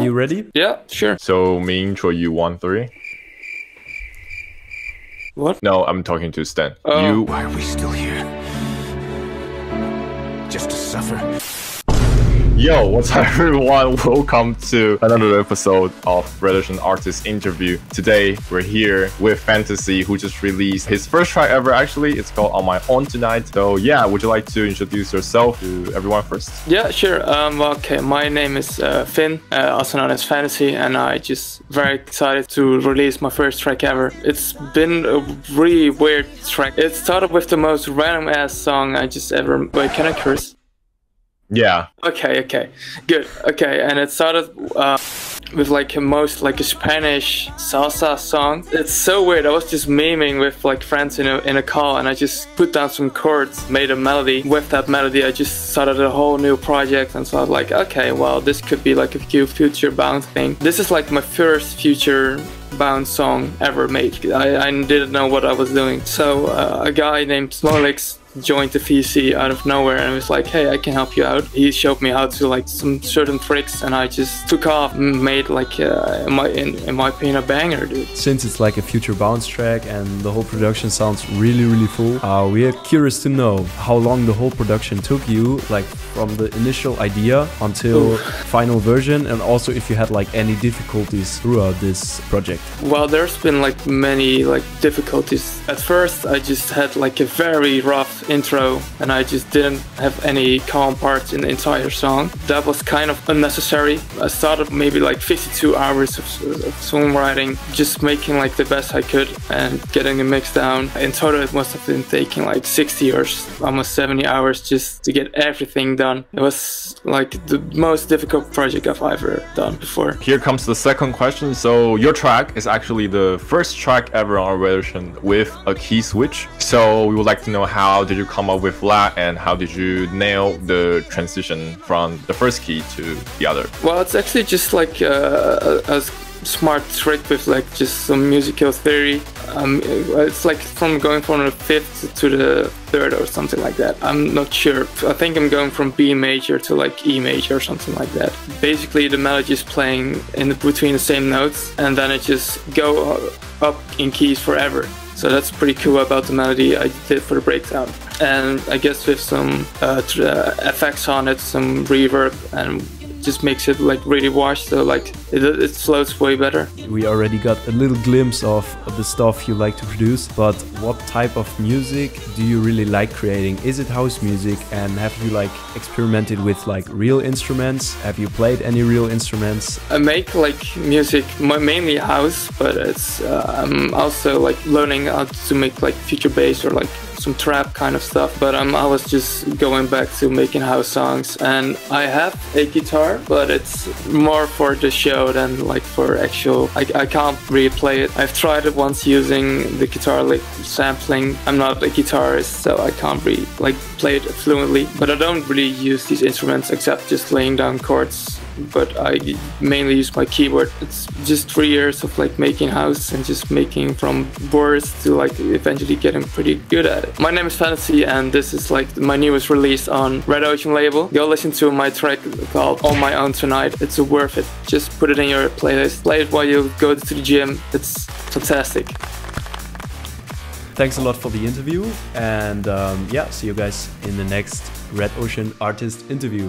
You ready? Yeah, sure. So me intro you 1-3. What? No, I'm talking to Stan. Oh. Why are we still here? Just to suffer? Yo, what's up everyone? Welcome to another episode of Revolution Artist Interview. Today we're here with Fantasi, who just released his first track ever. Actually, it's called On My Own Tonight. So yeah, would you like to introduce yourself to everyone first? Yeah, sure. Okay, my name is Finn, also known as Fantasi, and I just very excited to release my first track ever. It's been a really weird track. It started with the most random ass song I just ever. Wait, can I curse? Yeah. Okay, good. Okay, and it started with like a Spanish salsa song. It's so weird. I was just memeing with like friends in a call, and I just put down some chords, made a melody. With that melody, I just started a whole new project, and so I was like, okay, well, this could be like a future bound thing. This is like my first future bound song ever made. I didn't know what I was doing. So a guy named Smolix joined the VC out of nowhere and was like, hey, I can help you out. He showed me how to like some certain tricks, and I just took off and made like in my opinion a banger, dude. Since it's like a future bounce track and the whole production sounds really full, we are curious to know how long the whole production took you, like from the initial idea until final version, and also if you had like any difficulties throughout this project. Well, there's been like many like difficulties. At first I just had like a very rough intro, and I just didn't have any calm parts in the entire song. That was kind of unnecessary. I started maybe like 52 hours of songwriting, just making like the best I could and getting the mix down. In total it must have been taking like 60 or almost 70 hours just to get everything done. It was like the most difficult project I've ever done before. Here comes the second question. So your track is actually the first track ever on Revolution with a key switch. So we would like to know, how did you come up with that, and how did you nail the transition from the first key to the other? Well, it's actually just like a smart trick with like just some musical theory. It's like from going from the fifth to the third or something like that. I'm not sure. I think I'm going from B major to like E major or something like that. Basically the melody is playing in between the same notes, and then it just go up in keys forever. So that's pretty cool about the melody I did for the breakdown. And I guess with some effects on it, some reverb, and just makes it like really washed, so like it floats way better. We already got a little glimpse of the stuff you like to produce, but what type of music do you really like creating? Is it house music, and have you like experimented with like real instruments? Have you played any real instruments? I make like music mainly house, but it's I'm also like learning how to make like future bass or like some trap kind of stuff, but I was just going back to making house songs. And I have a guitar, but it's more for the show than like for actual. I can't really play it. I've tried it once using the guitar like sampling. I'm not a guitarist, so I can't really like play it fluently, but I don't really use these instruments except just laying down chords. But I mainly use my keyboard. It's just 3 years of like making house and just making from boards to like eventually getting pretty good at it. My name is Fantasi, and this is like my newest release on Red Ocean label. Go listen to my track called On My Own Tonight. It's worth it. Just put it in your playlist. Play it while you go to the gym. It's fantastic. Thanks a lot for the interview, and yeah, see you guys in the next Red Ocean Artist Interview.